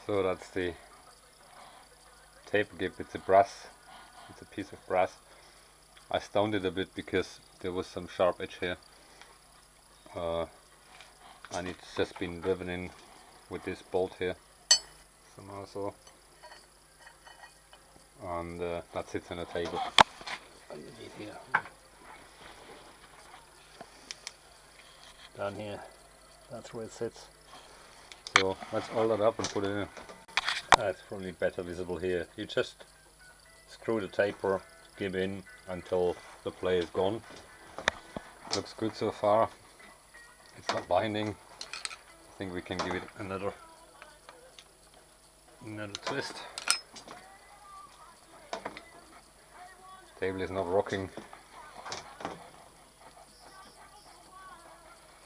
So that's the taper grip. It's a brass, it's a piece of brass. I stoned it a bit because there was some sharp edge here, and it's just been driven in with this bolt here somehow, so, and that sits on a table underneath here. Down here, that's where it sits. So let's oil it up and put it in. It's probably better visible here. You just screw the taper grip in until the play is gone. Looks good so far. It's not binding. I think we can give it another twist. Table is not rocking.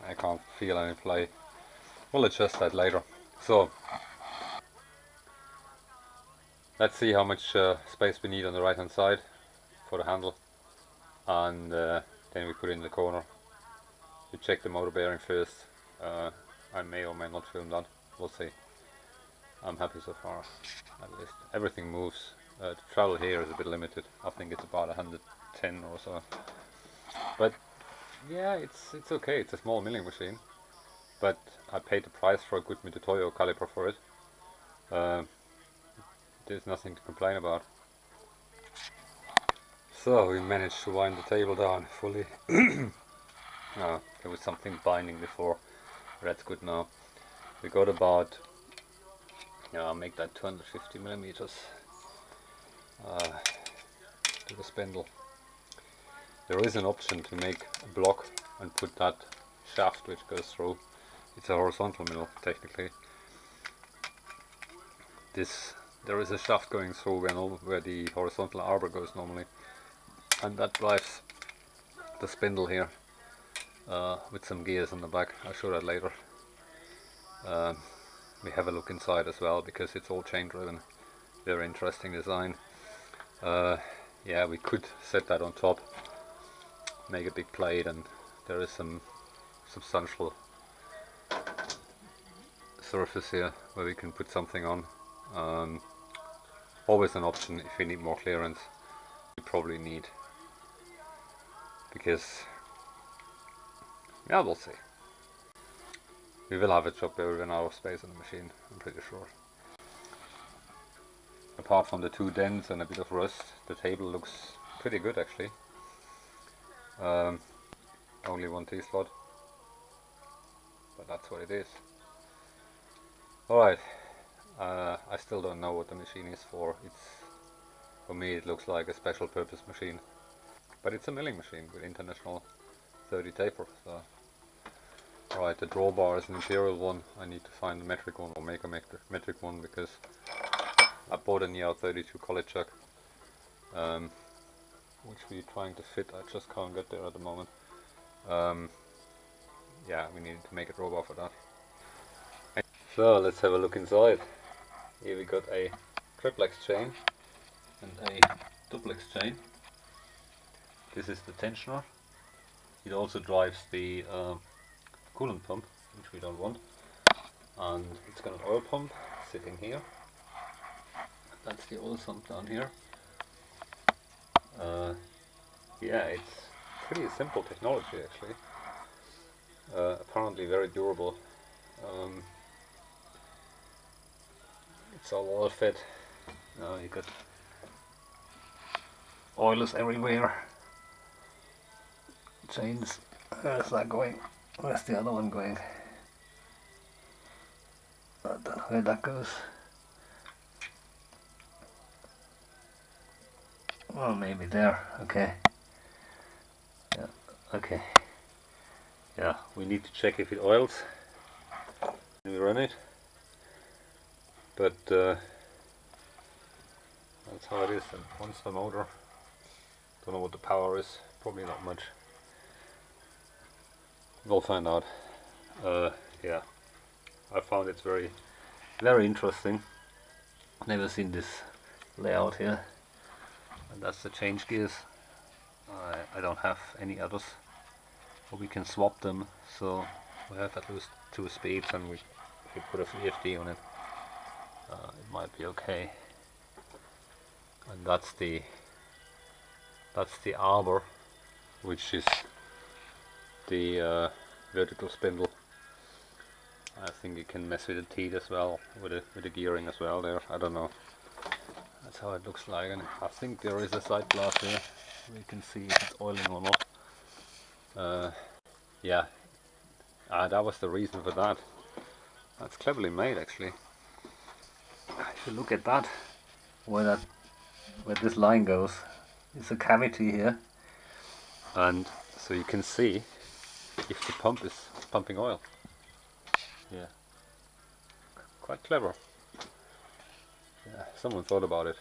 I can't feel any play. We'll adjust that later. So let's see how much space we need on the right hand side for the handle, and then we put it in the corner. We check the motor bearing first. I may or may not film that. We'll see. I'm happy so far, at least. Everything moves. The travel here is a bit limited. I think it's about 110 or so. But yeah, it's okay. It's a small milling machine. But I paid the price for a good Mitutoyo caliper for it. There's nothing to complain about. So we managed to wind the table down fully. There was something binding before. That's good now. We got about, I'll make that 250 millimeters to the spindle. There is an option to make a block and put that shaft which goes through. It's a horizontal mill technically. There is a shaft going through where the horizontal arbor goes normally, and that drives the spindle here with some gears on the back. I'll show that later. We have a look inside as well because it's all chain driven. Very interesting design. Yeah, we could set that on top, make a big plate, and there is some substantial surface here where we can put something on. Always an option if you need more clearance. You probably need, because yeah, we'll see. We will have a job where we run out of space on the machine, I'm pretty sure. Apart from the two dents and a bit of rust, the table looks pretty good actually. Only one T-slot, but that's what it is. Alright, I still don't know what the machine is for. For me it looks like a special purpose machine, but it's a milling machine with international 30 taper. So. Alright, the drawbar is an imperial one. I need to find a metric one or make a metric one because I bought a Neo 32 collet chuck, which we're trying to fit. I just can't get there at the moment. Yeah, we need to make a drawbar for that. So let's have a look inside. Here we got a triplex chain and a duplex chain. This is the tensioner. It also drives the coolant pump, which we don't want, and it's got an oil pump sitting here. That's the oil sump down here. Yeah, it's pretty simple technology actually. Apparently very durable. It's all oil fed. You got oilers everywhere. Chains. Where's that going? Where's the other one going? I don't know where that goes. Well, maybe there. Okay. Yeah. Okay. Yeah, we need to check if it oils when we run it. But that's how it is. And once the motor, don't know what the power is. Probably not much. We'll find out. Yeah, I found it very interesting. Never seen this layout here. And that's the change gears. I don't have any others, but we can swap them. So we have at least 2 speeds, and we put a VFD on it. might be okay. And that's the arbor, which is the vertical spindle. I think you can mess with the teeth as well, with the gearing as well there. I don't know. That's how it looks like, and I think there is a side glass here. We can see if it's oiling or not. Yeah, that was the reason for that. That's cleverly made, actually. If you look at that, where this line goes, it's a cavity here, and so you can see if the pump is pumping oil. Yeah, quite clever. Yeah, someone thought about it.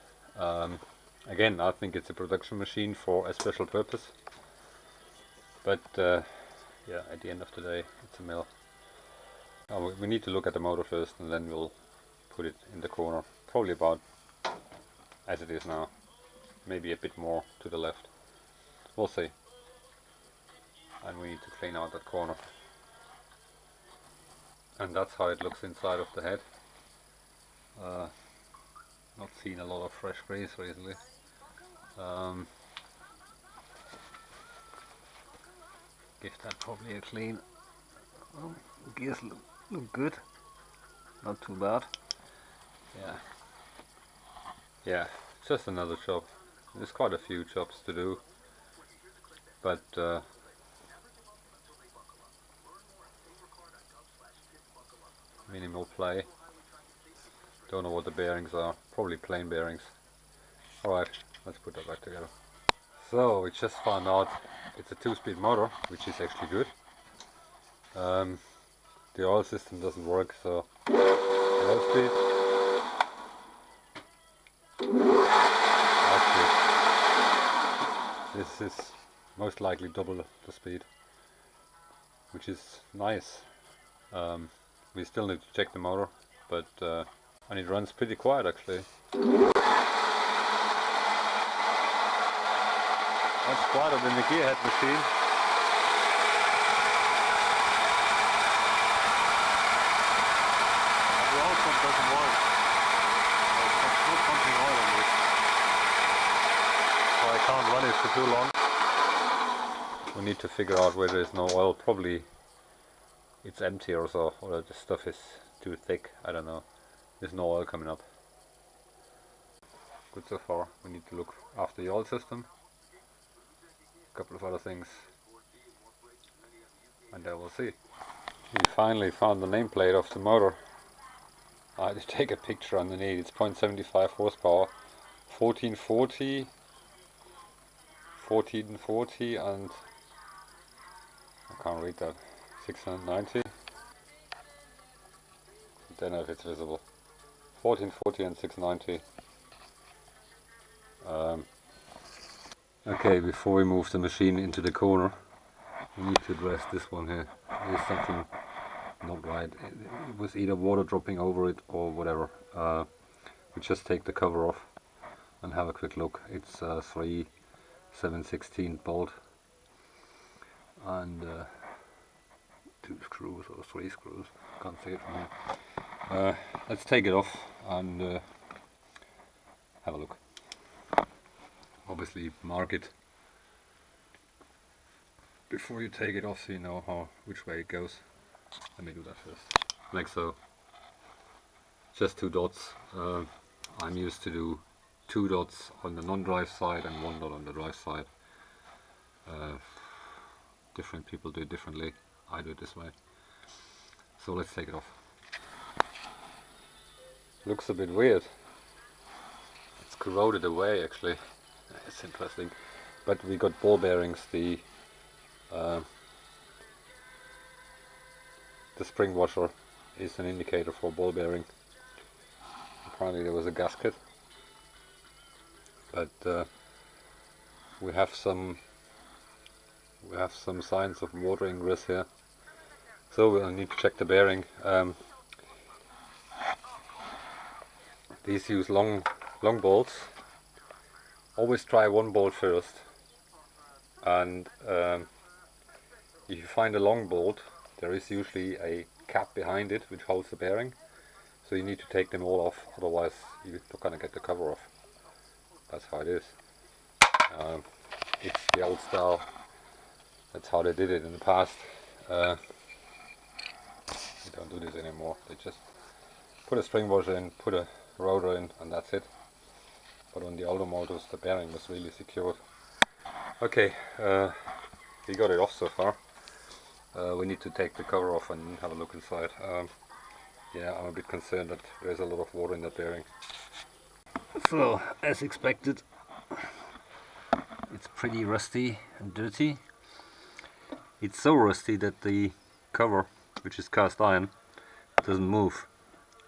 Again, I think it's a production machine for a special purpose, but yeah, at the end of the day, it's a mill. Oh, we need to look at the motor first, and then we'll put it in the corner, probably about as it is now, maybe a bit more to the left. We'll see. And we need to clean out that corner. And that's how it looks inside of the head. Not seen a lot of fresh grease recently. Give that probably a clean. Oh, gears look good. Not too bad. Yeah. Yeah, just another job. There's quite a few jobs to do, but minimal play. Don't know what the bearings are. Probably plain bearings. Alright, let's put that back together. So we just found out it's a 2-speed motor, which is actually good. The oil system doesn't work, so low speed. Actually, this is most likely double the speed, which is nice. We still need to check the motor, but and it runs pretty quiet actually. Much quieter than the gearhead machine. The oil pump doesn't work. There's no pumping oil on this, so I can't run it for too long. We need to figure out where there is no oil. Probably it's empty or so, or the stuff is too thick. I don't know. There's no oil coming up. Good so far. We need to look after the oil system. A couple of other things, and then we'll see. We finally found the nameplate of the motor. I had to take a picture underneath. It's 0.75 horsepower, 1440, and I can't read that. 690. I don't know if it's visible. 1440 and 690. Okay, before we move the machine into the corner, we need to address this one here. There's something not right. It was either water dropping over it or whatever. We just take the cover off and have a quick look. It's a 3/7/16 bolt and 2 screws or 3 screws. Can't see it from here. Let's take it off and have a look. Obviously mark it before you take it off so you know which way it goes. Let me do that first. Like so. Just 2 dots. I'm used to do 2 dots on the non-drive side and 1 dot on the drive side. Different people do it differently. I do it this way. So let's take it off. Looks a bit weird. It's corroded away actually. It's interesting. But we got ball bearings. The spring washer is an indicator for ball bearing. Apparently there was a gasket, but we have some signs of water ingress here, so we'll need to check the bearing. These use long bolts. Always try 1 bolt first, and if you find a long bolt, there is usually a cap behind it which holds the bearing. So you need to take them all off, otherwise you're not gonna get the cover off. That's how it is. It's the old style. That's how they did it in the past. They don't do this anymore. They just put a spring washer in, put a rotor in, and that's it. But on the older motors, the bearing was really secured. Okay, we got it off so far. We need to take the cover off and have a look inside. Yeah, I'm a bit concerned that there's a lot of water in that bearing. So, as expected, it's pretty rusty and dirty. It's so rusty that the cover, which is cast iron, doesn't move.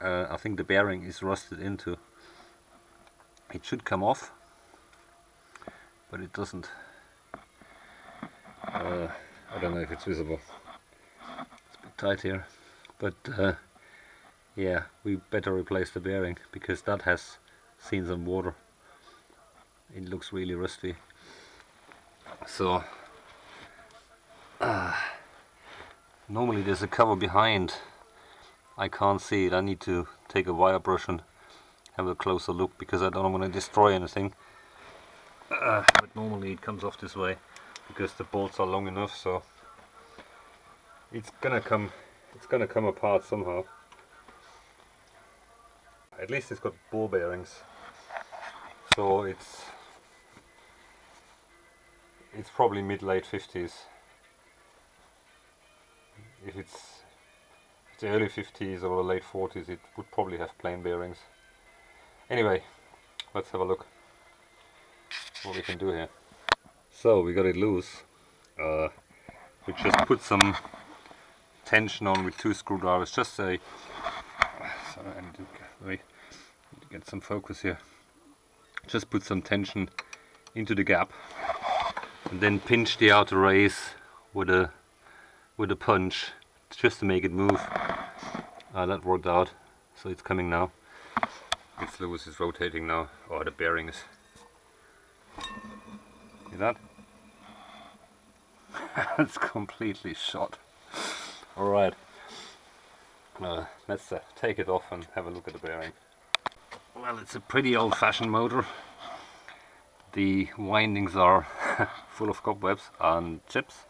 I think the bearing is rusted into. It should come off, but it doesn't. I don't know if it's visible. It's a bit tight here, but yeah, we better replace the bearing because that has seen some water. It looks really rusty. So normally there's a cover behind. I can't see it. I need to take a wire brush and have a closer look because I don't want to destroy anything. But normally it comes off this way because the bolts are long enough, so it's gonna come apart somehow. At least it's got ball bearings, so it's probably mid-late 50s. If it's the early 50s or the late 40s, it would probably have plain bearings. Anyway, let's have a look what we can do here. So we got it loose. We just put some tension on with 2 screwdrivers. Just a sorry, I need to get some focus here. Just put some tension into the gap and then pinch the outer race with a punch just to make it move. That worked out, so it's coming now. It's loose, it's rotating now. Oh, the bearing is. See that? It's completely shot. Alright, let's take it off and have a look at the bearing. Well, it's a pretty old-fashioned motor. The windings are full of cobwebs and chips,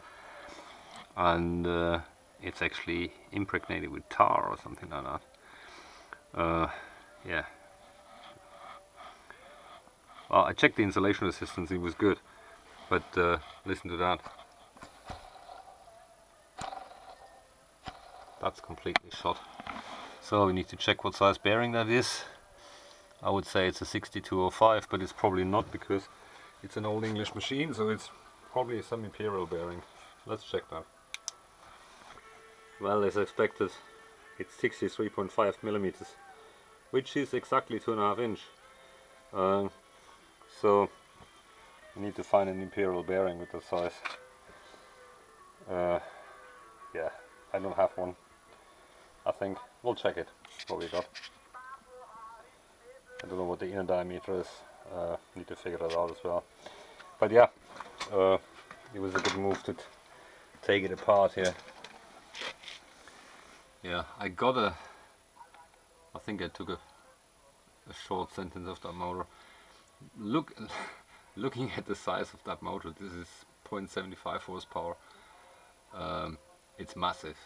and it's actually impregnated with tar or something like that. Yeah. Well, I checked the insulation resistance, it was good, but listen to that. That's completely shot. So we need to check what size bearing that is. I would say it's a 6205, but it's probably not because it's an old English machine, so it's probably some imperial bearing. Let's check that. Well, as expected, it's 63.5 millimeters, which is exactly 2.5 inch. So we need to find an imperial bearing with that size. Yeah, I don't have one. I think we'll check it, what we got. I don't know what the inner diameter is. Need to figure that out as well. But yeah, it was a good move to take it apart here. Yeah, I think I took a short sentence of that motor. Looking at the size of that motor, this is 0.75 horsepower. It's massive.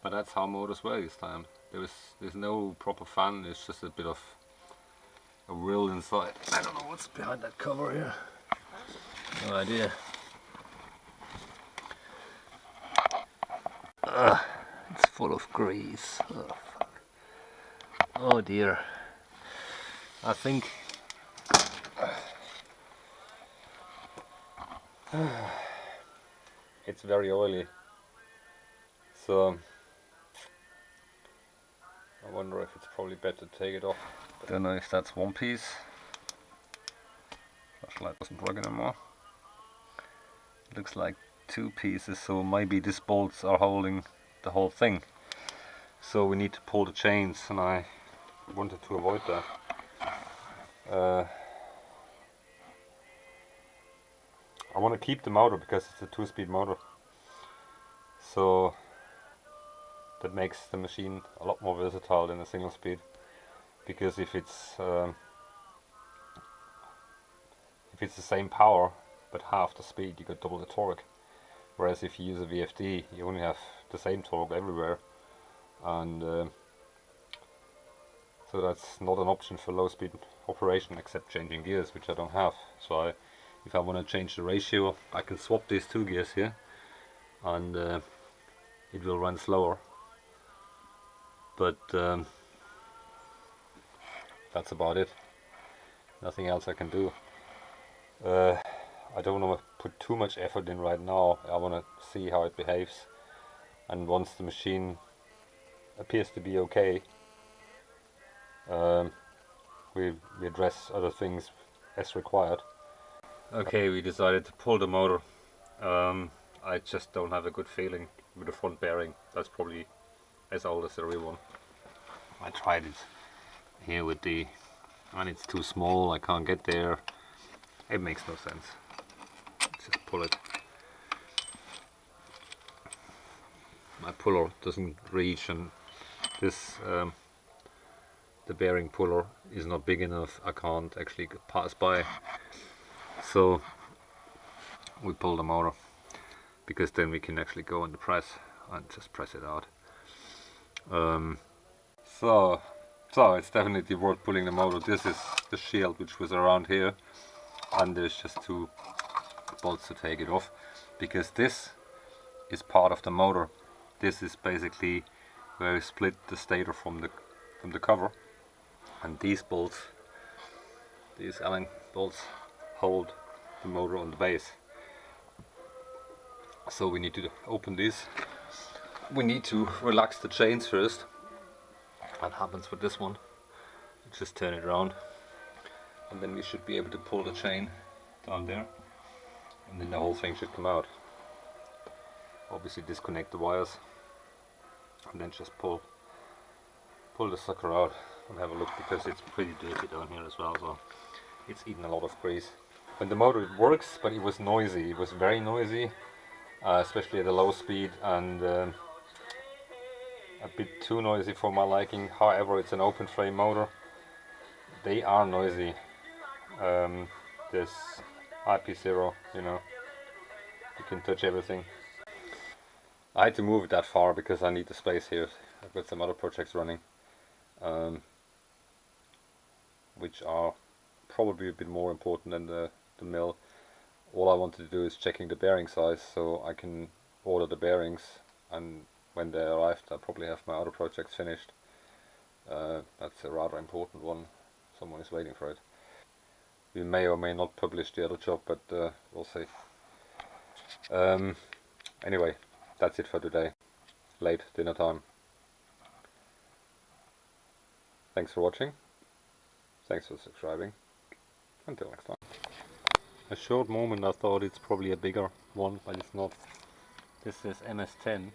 But that's how motors were this time. There's no proper fan, it's just a bit of a wheel inside. I don't know what's behind that cover here. No idea. It's full of grease. Oh, fuck. Oh dear. I think it's very oily. So I wonder if it's probably better to take it off. I don't know if that's one piece. Flashlight doesn't work anymore. It looks like 2 pieces, so maybe these bolts are holding the whole thing. So we need to pull the chains, and I wanted to avoid that. I want to keep the motor because it's a 2-speed motor. So that makes the machine a lot more versatile than a single speed, because if it's the same power but half the speed, you got double the torque. Whereas if you use a VFD, you only have the same torque everywhere, and so that's not an option for low speed operation except changing gears, which I don't have. So if I want to change the ratio, I can swap these two gears here, and it will run slower. But that's about it. Nothing else I can do. I don't want to put too much effort in right now. I want to see how it behaves, and once the machine appears to be okay, we address other things as required. Okay, we decided to pull the motor. I just don't have a good feeling with the front bearing. That's probably as old as the rear one. I tried it here with the, and it's too small, I can't get there. It makes no sense. Just pull it. My puller doesn't reach, and this the bearing puller is not big enough. I can't actually pass by. So we pull the motor, because then we can actually go on the press and just press it out. So it's definitely worth pulling the motor. This is the shield which was around here, and there's just two bolts to take it off, because this is part of the motor. This is basically where we split the stator from the cover, and these bolts, these Allen bolts, hold the motor on the base. So we need to open this. We need to relax the chains first. That happens with this one. Just turn it around, and then we should be able to pull the chain down there, and then the whole thing should come out. Obviously disconnect the wires, and then just pull the sucker out and have a look, because it's pretty dirty down here as well, so it's eaten a lot of grease. When the motor, it works, but it was noisy. It was very noisy, especially at a low speed, and a bit too noisy for my liking. However, it's an open frame motor. They are noisy. There's IP0, you know, you can touch everything. I had to move it that far because I need the space here. I've got some other projects running, which are probably a bit more important than the mill. All I wanted to do is checking the bearing size, so I can order the bearings, and when they arrived I'll probably have my other projects finished. That's a rather important one. Someone is waiting for it. We may or may not publish the other job, but we'll see. Anyway, that's it for today. Late dinner time. Thanks for watching. Thanks for subscribing. Until next time. A short moment I thought it's probably a bigger one, but it's not. This says MS10,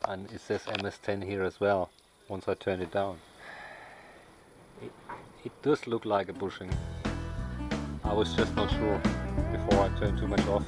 and it says MS10 here as well once I turn it down. It does look like a bushing. I was just not sure before I turned too much off.